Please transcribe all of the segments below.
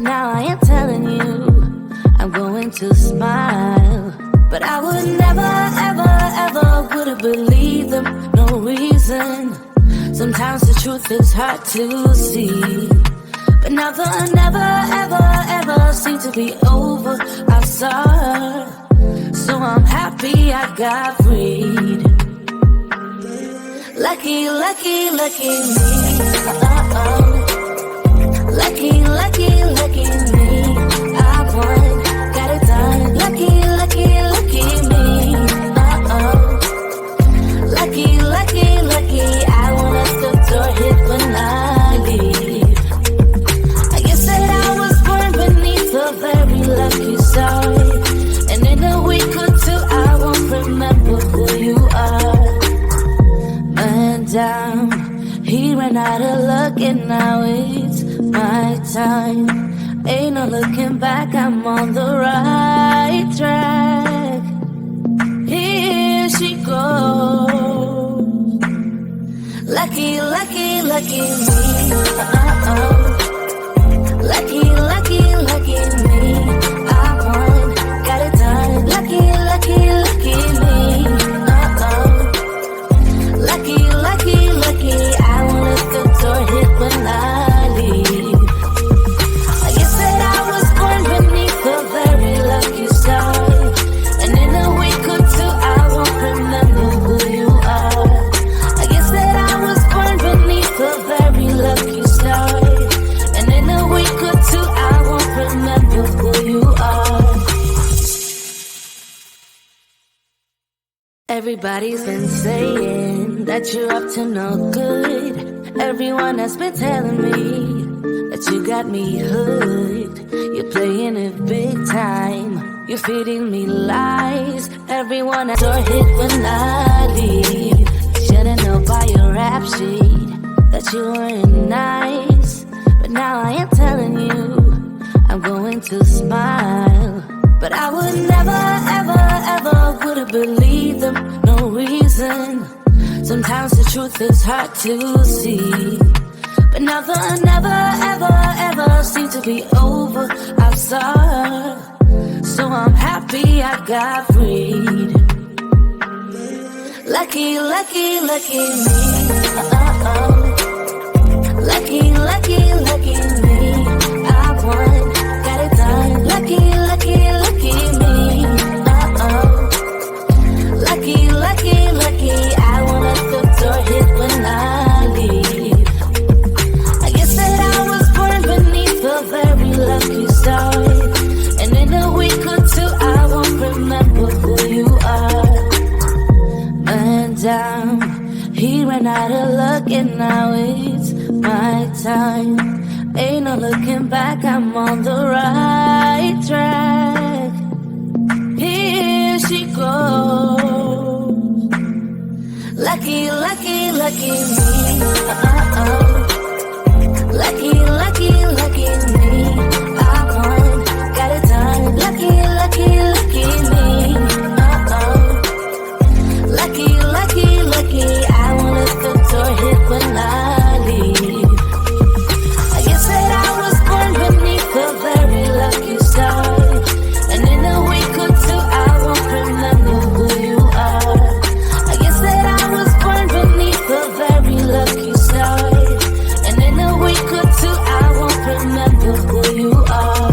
now I am telling you I'm going to smile. But I would never, ever, ever would have believed them, no reason. Sometimes the truth is hard to see. But now the never, ever, ever seemed to be over. I saw her, so I'm happy I got freed. Lucky, lucky, lucky me. Lucky, lucky, lucky me. I won, got it done. Lucky, lucky, lucky me. Lucky, lucky, lucky. I won't let the door hit when I leave. I guess that I was born beneath a very lucky star. And in a week or two I won't remember who you are. Man down, he ran out of luck and now it's my time. Ain't no looking back, I'm on the right track. Here she goes. Lucky, lucky, lucky me. Lucky, lucky, lucky me. I won, got it done. Lucky, lucky, lucky me. Lucky, lucky, lucky. I won't let the door hit when I leave. I guess that I was born beneath a very lucky star. And in a week or two I won't remember who you are. I guess that I was born beneath a very lucky star. And in a week or two I won't remember who you are. Everybody's been saying that you're up to no good. Everyone has been telling me that you got me hooked. You're playing it big time. You're feeding me lies. Everyone has door hit when I leave. Should've known by your rap sheet that you weren't nice. But now I am telling you I'm going to smile. But I would never, ever, ever would have believed them, no reason. Sometimes the truth is hard to see. But now the never, ever, ever seemed to be over. I saw her, so I'm happy I got freed. Lucky, lucky, lucky me. Lucky, lucky, lucky me. I won, got it done. Lucky, lucky, lucky me. Lucky, lucky, lucky. I won't let the door hit when I leave. I guess that I was born beneath a very lucky star. And in a week or two I won't remember who you are. Man down, he ran out of luck and now it's my time. Ain't no looking back, I'm on the right track. Here she goes. Lucky, lucky, lucky me. Lucky, lucky, lucky me. I won, got it done. Lucky, lucky, lucky me. Lucky, lucky, lucky. I won't let the door hit when I leave. I guess that I was born beneath a very lucky star. And in a week or two I won't remember who you are. I guess that I was born beneath a very lucky star. And in a week or two I won't remember who you are.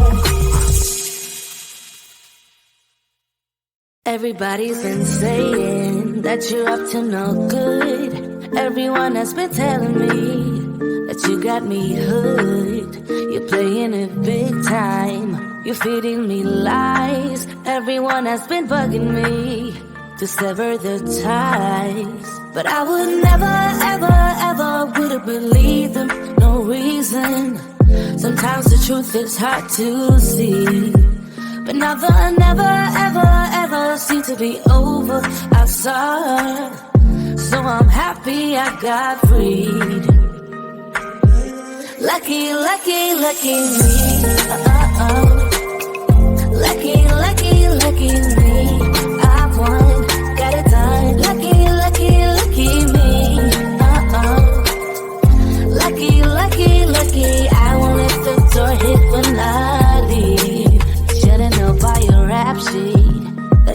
Everybody's been saying that you're up to no good. Everyone has been telling me that you got me hooked. You're playing it big time. You're feeding me lies. Everyone has been bugging me to sever the ties. But I would never, ever, ever would have believed them, no reason. Sometimes the truth is hard to see. But now the never, ever, ever seemed to be over. I saw her, so I'm happy I got freed. Lucky, lucky, lucky me. Lucky, lucky, lucky me. I won, got it done. Lucky, lucky, lucky me. Lucky, lucky, lucky. I won't let the door hit when I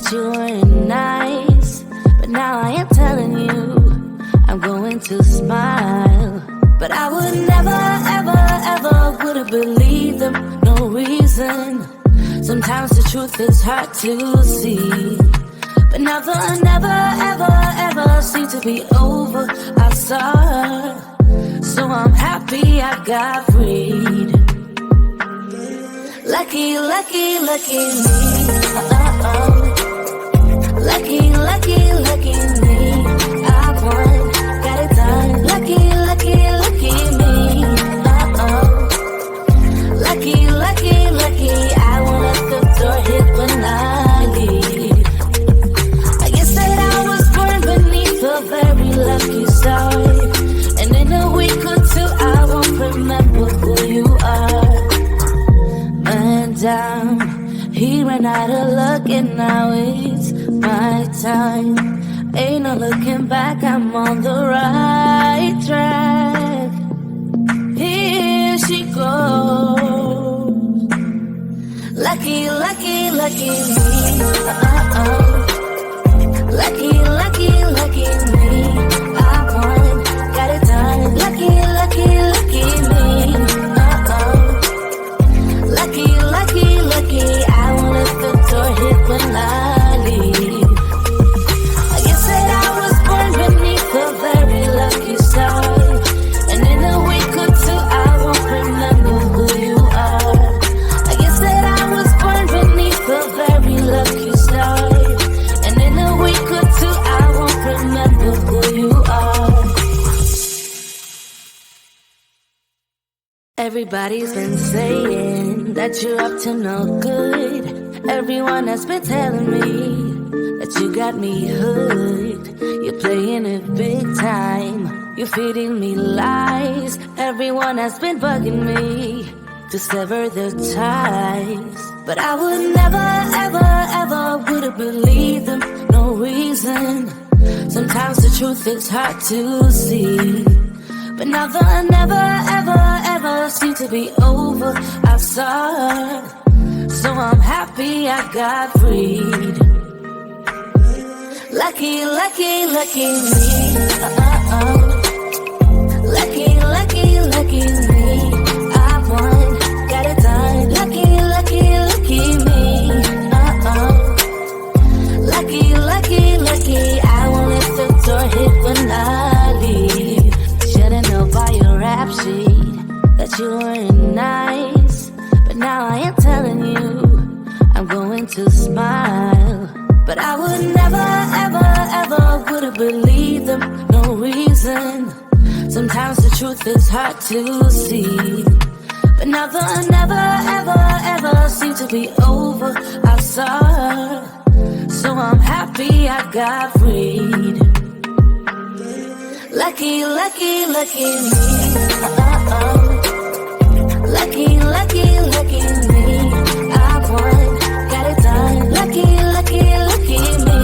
that you weren't nice, but now I am telling you I'm going to smile. But I would never, ever, ever would have believed them, no reason. Sometimes the truth is hard to see, but now the never, ever, ever seemed to be over. I saw her, so I'm happy I got freed. Lucky, lucky, lucky me. Lucky, lucky, lucky me. I won, got it done. Lucky, lucky, lucky me. Lucky, lucky, lucky. I won't let the door hit when I leave. I guess that I was born beneath a very lucky star, and in a week or two I won't remember who you are. Man down, he ran out of luck and now it's my time. Ain't no looking back, I'm on the right track. Here she goes. Lucky, lucky, lucky me. Lucky, lucky, lucky me. I won, got it done. Lucky, lucky, lucky me. Lucky, lucky, lucky. I won't let the door hit when I leave. I guess that I was born beneath a very lucky star, and in a week or two I won't remember who you are. I guess that I was born beneath a very lucky star, and in a week or two I won't remember who you are. Everybody's been saying that you're up to no good. Everyone has been telling me that you got me hooked. You're playing it big time. You're feeding me lies. Everyone has been bugging me to sever their ties, but I would never, ever, ever would have believed them, no reason. Sometimes the truth is hard to see, but now the never, ever, ever seemed to be over. I saw her, so I'm happy I got freed. Lucky, lucky, lucky me. Lucky, lucky, lucky me. I won, got it done. Lucky, lucky, lucky me. Lucky, lucky, lucky. I won't let the door hit when I leave. Should've known by your rap sheet that you weren't nice, but now I am telling you I'm going to smile. But I would never, ever, ever would have believed them, no reason. Sometimes the truth is hard to see, but now the never, ever, ever seemed to be over. I saw her, so I'm happy I got freed. Lucky, lucky, lucky me. Lucky, lucky, lucky me. I won, got it done. Lucky, lucky, lucky me.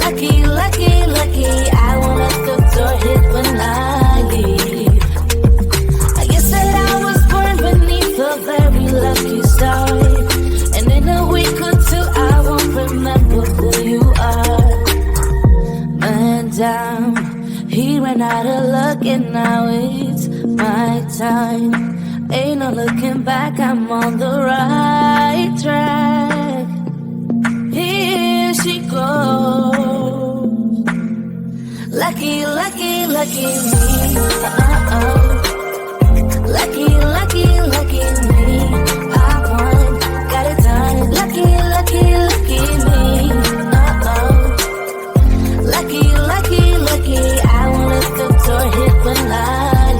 Lucky, lucky, lucky. I won't let the door hit when I leave. I guess that I was born beneath a very lucky star, and in a week or two I won't remember who you are. Man down, he ran out of luck and now it's my time. Ain't no looking back, I'm on the right track. Here she goes. Lucky, lucky, lucky me. Lucky, lucky, lucky me. I won, got it done. Lucky, lucky, lucky me. Lucky, lucky, lucky. I won't let the door hit when I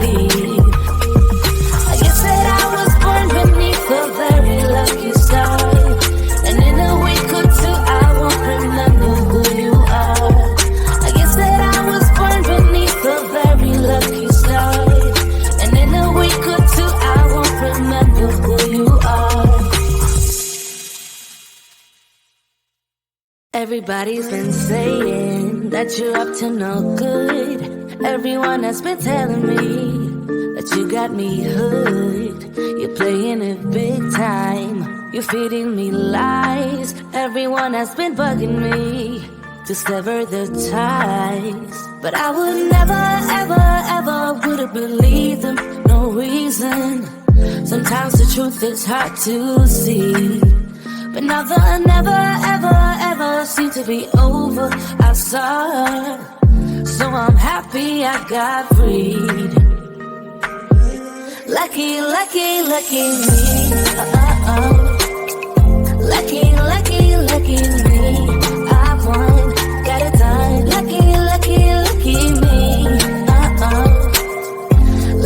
leave. I guess that I was born beneath a very lucky star, and in a week or two I won't remember who you are. I guess that I was born beneath a very lucky star, and in a week or two I won't remember who you are. Everybody's been saying that you're up to no good. Everyone has been telling me that you got me hooked. You're playing it big time. You're feeding me lies. Everyone has been bugging me to sever the ties, but I would never, ever, ever would have believed them. No reason. Sometimes the truth is hard to see, but now the never, ever, ever seemed to be over. I saw her, so I'm happy I got freed. Lucky, lucky, lucky me. Lucky, lucky, lucky me. I won, got it done. Lucky, lucky, lucky me.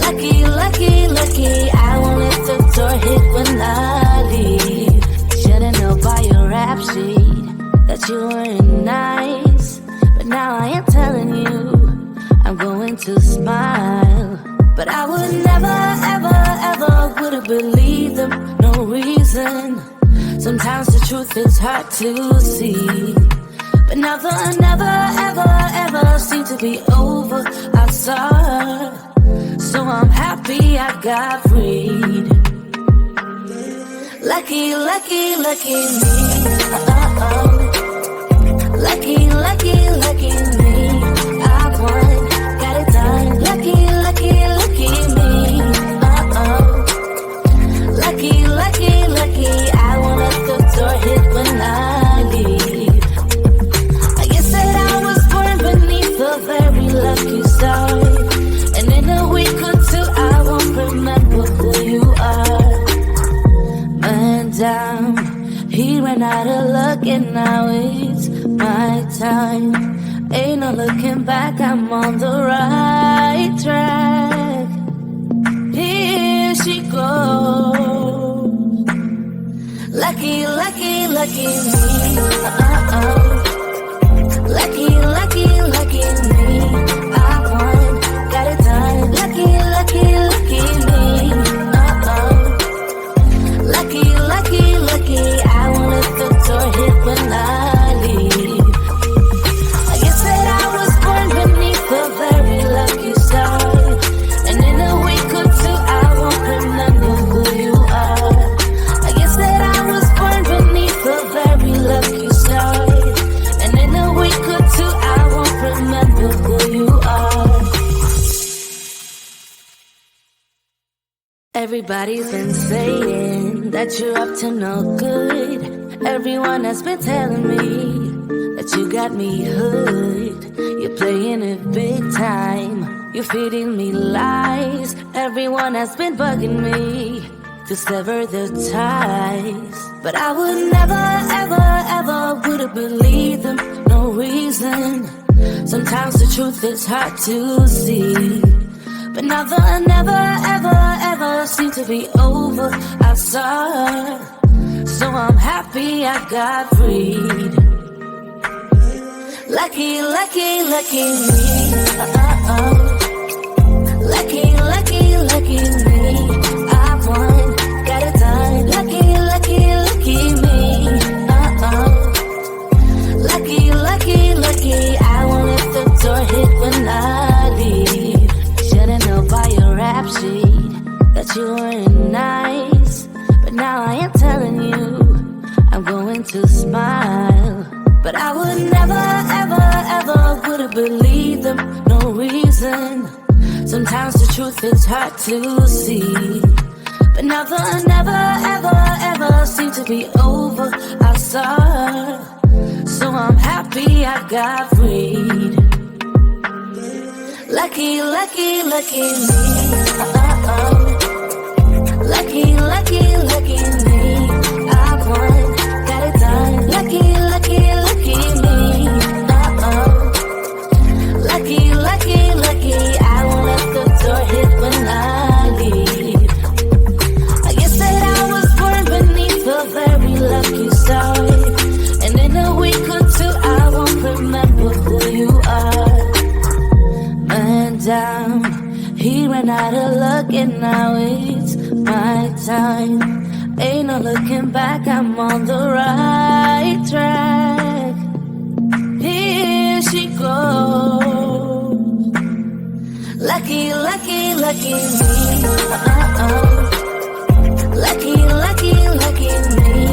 Lucky, lucky, lucky. I won't let the door hit when I leave. Should've known by your rap sheet that you weren't nice, but now I am telling you I'm going to smile. But I would never, ever, ever would have believed them. No reason. Sometimes the truth is hard to see, but now the never, ever, ever seemed to be over. I saw her, so I'm happy I got freed. Lucky, lucky, lucky me. Lucky, lucky, lucky me. I won, got it done. Lucky, lucky, lucky me. Lucky, lucky, lucky. I won't let the door hit when I leave. I guess that I was born beneath a very lucky star, and in a week or two I won't remember who you are. Man down, he ran out of luck and now it's my time. Ain't no looking back, I'm on the right track. Here she goes. Lucky, lucky, lucky me. Lucky, lucky, lucky me. I won, got it done. Lucky, lucky, lucky me. Lucky, lucky, lucky. I won't let the door hit when I leave. I guess that I was born beneath a very lucky star, and in a week or two I won't remember who you are. I guess that I was born beneath a very lucky star, and in a week or two I won't remember who you are. Everybody's been saying that you're up to no good. Everyone has been telling me that you got me hooked. You're playing it big time. You're feeding me lies. Everyone has been bugging me to sever the ties, but I would never, ever, ever would have believed them. No reason. Sometimes the truth is hard to see, but now the never, ever, ever seemed to be over. I saw her, so I'm happy I got freed. Lucky, lucky, lucky me. Lucky, lucky, lucky me. I won, got it done. Lucky, lucky, lucky me. Lucky, lucky, lucky. I won't let the door hit when I leave. Should've known by your rap sheet that you weren't nice, but now I am telling you I'm going to smile. But I would never, ever, ever would have believed them. No reason. Sometimes the truth is hard to see, but now the never, ever, ever seemed to be over. I saw her, so I'm happy I got freed. Lucky, lucky, lucky me. Lucky, lucky, lucky me. I won, got it done. Lucky, lucky, lucky me. Lucky, lucky, lucky. I won't let the door hit when I leave. I guess that I was born beneath a very lucky star, and in a week or two I won't remember who you are. Man down, he ran out of luck and now it's my time. Ain't no looking back, I'm on the right track. Here she goes. Lucky, lucky, lucky me. Lucky, lucky, lucky me.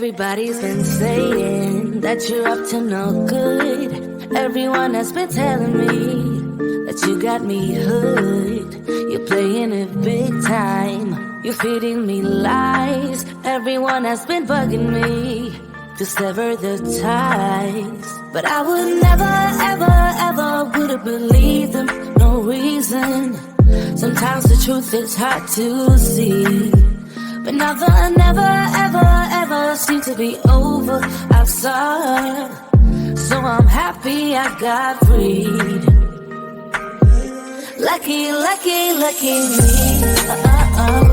Everybody's been saying that you're up to no good. Everyone has been telling me that you got me hooked. You're playing it big time. You're feeding me lies. Everyone has been bugging me to sever the ties. But I would never, ever, ever would have believed them. No reason. Sometimes the truth is hard to see. But now the never, ever, ever seems to be over. I've saw, so I'm happy I got freed. Lucky, lucky, lucky me.